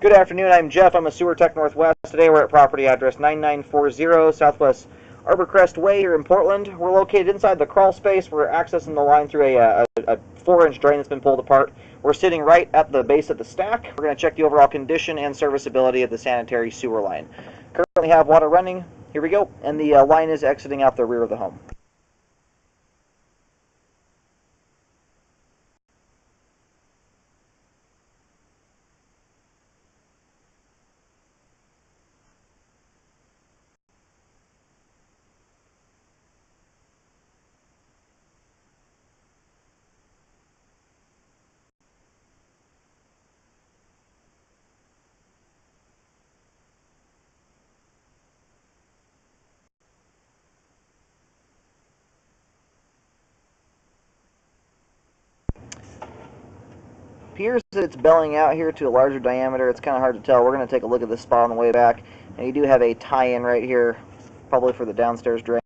Good afternoon, I'm Jeff. I'm a Sewer Tech Northwest. Today we're at property address 9940 Southwest Arborcrest Way here in Portland. We're located inside the crawl space. We're accessing the line through a 4-inch drain that's been pulled apart. We're sitting right at the base of the stack. We're going to check the overall condition and serviceability of the sanitary sewer line. Currently have water running. Here we go. And the line is exiting out the rear of the home. Appears that it's belling out here to a larger diameter. It's kind of hard to tell. We're going to take a look at this spot on the way back. And you do have a tie-in right here, probably for the downstairs drain.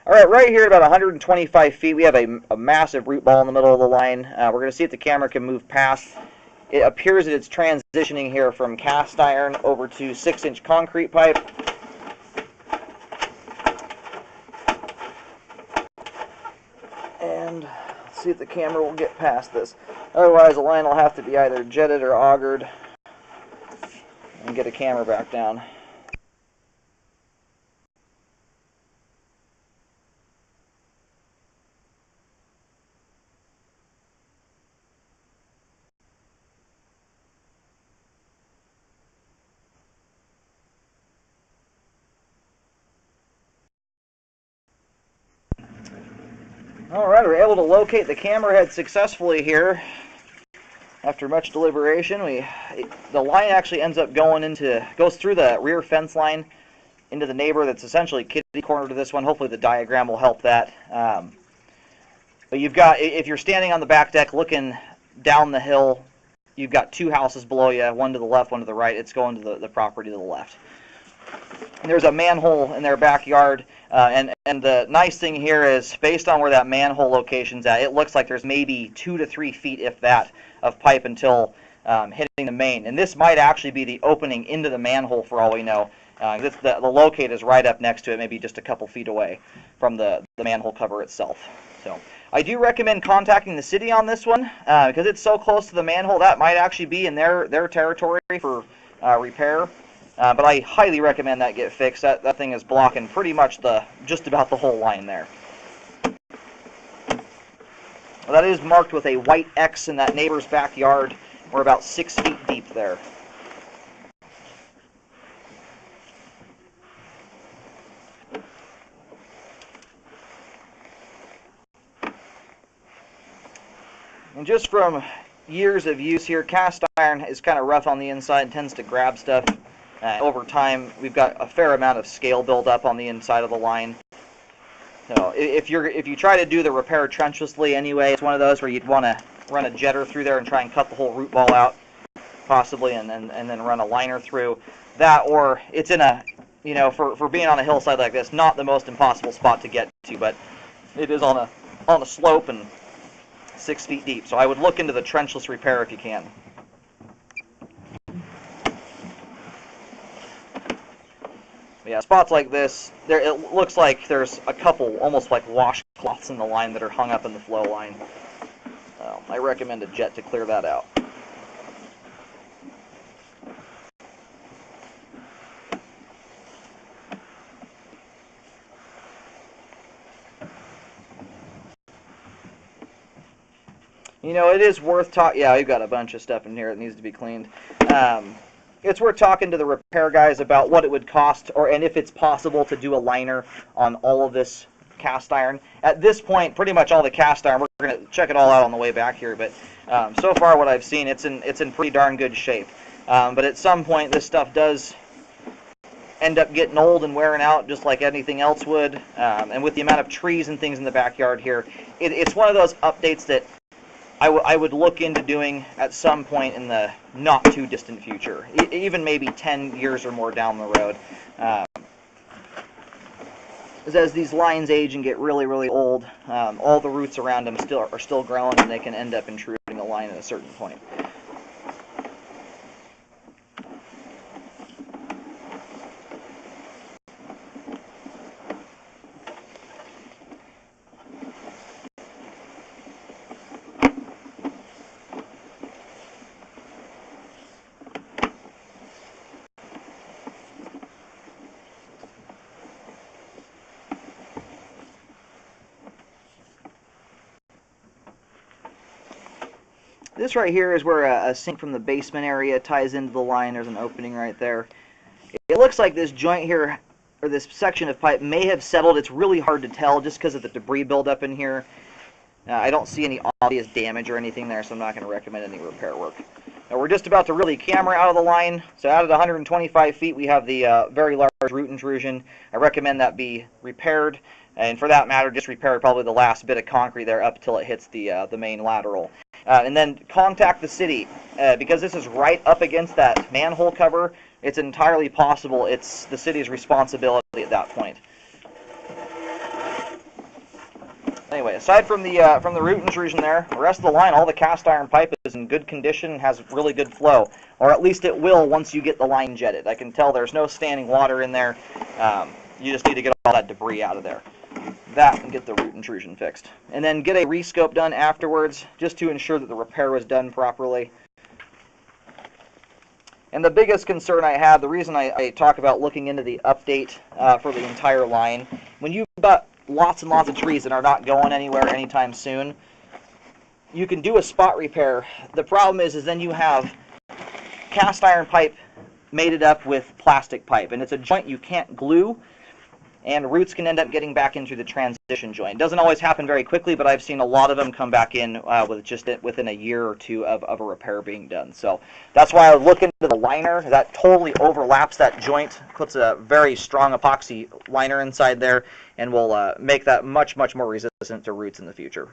All right, right here at about 125 feet, we have a massive root ball in the middle of the line. We're going to see if the camera can move past. It appears that it's transitioning here from cast iron over to 6-inch concrete pipe. And let's see if the camera will get past this. Otherwise, the line will have to be either jetted or augered and get a camera back down. Alright, we're able to locate the camera head successfully here. After much deliberation, the line actually ends up goes through the rear fence line into the neighbor that's essentially kitty corner to this one. Hopefully the diagram will help that. But you've got, if you're standing on the back deck looking down the hill, you've got two houses below you, one to the left, one to the right. It's going to the property to the left. And there's a manhole in their backyard, and the nice thing here is, based on where that manhole location's at, it looks like there's maybe 2 to 3 feet, if that, of pipe until hitting the main. And this might actually be the opening into the manhole for all we know. The locate is right up next to it, maybe just a couple feet away from the manhole cover itself. So I do recommend contacting the city on this one, because it's so close to the manhole. That might actually be in their territory for repair. But I highly recommend that get fixed. That thing is blocking pretty much just about the whole line there. Well, that is marked with a white X in that neighbor's backyard. We're about 6 feet deep there. And just from years of use here, cast iron is kind of rough on the inside and tends to grab stuff. Over time, we've got a fair amount of scale build up on the inside of the line. So if you try to do the repair trenchlessly anyway, it's one of those where you'd want to run a jetter through there and try and cut the whole root ball out, possibly, and then run a liner through. That, or it's in a, for being on a hillside like this, not the most impossible spot to get to, but it is on a slope and 6 feet deep. So I would look into the trenchless repair if you can. Yeah, spots like this, it looks like there's a couple almost like washcloths in the line that are hung up in the flow line. I recommend a jet to clear that out. It is worth talking. Yeah, you've got a bunch of stuff in here that needs to be cleaned. It's worth talking to the repair guys about what it would cost, and if it's possible to do a liner on all of this cast iron. At this point, pretty much all the cast iron, we're going to check it all out on the way back here, but so far what I've seen, it's in pretty darn good shape. But at some point, this stuff does end up getting old and wearing out, just like anything else would. And with the amount of trees and things in the backyard here, it's one of those updates that I would look into doing at some point in the not too distant future, even maybe 10 years or more down the road. As these lines age and get really, really old, all the roots around them are still growing, and they can end up intruding the line at a certain point. This right here is where a sink from the basement area ties into the line. There's an opening right there. It looks like this joint here, or this section of pipe, may have settled. It's really hard to tell just because of the debris buildup in here. I don't see any obvious damage or anything there, so I'm not going to recommend any repair work. Now we're just about to reel the camera out of the line. So out of the 125 feet, we have the very large root intrusion. I recommend that be repaired. And for that matter, just repair probably the last bit of concrete there up till it hits the main lateral. And then contact the city, because this is right up against that manhole cover. It's entirely possible it's the city's responsibility at that point. Anyway, aside from the root intrusion there, the rest of the line, all the cast iron pipe is in good condition, has really good flow, or at least it will once you get the line jetted. I can tell there's no standing water in there. You just need to get all that debris out of there. That and get the root intrusion fixed. And then get a rescope done afterwards, just to ensure that the repair was done properly. And the biggest concern I have, the reason I talk about looking into the update for the entire line, when you've got lots and lots of trees that are not going anywhere anytime soon, you can do a spot repair. The problem is then you have cast iron pipe mated up with plastic pipe, and it's a joint you can't glue, and roots can end up getting back into the transition joint. It doesn't always happen very quickly, but I've seen a lot of them come back in within a year or two of a repair being done. So that's why I look into the liner. That totally overlaps that joint, puts a very strong epoxy liner inside there, and will make that much, much more resistant to roots in the future.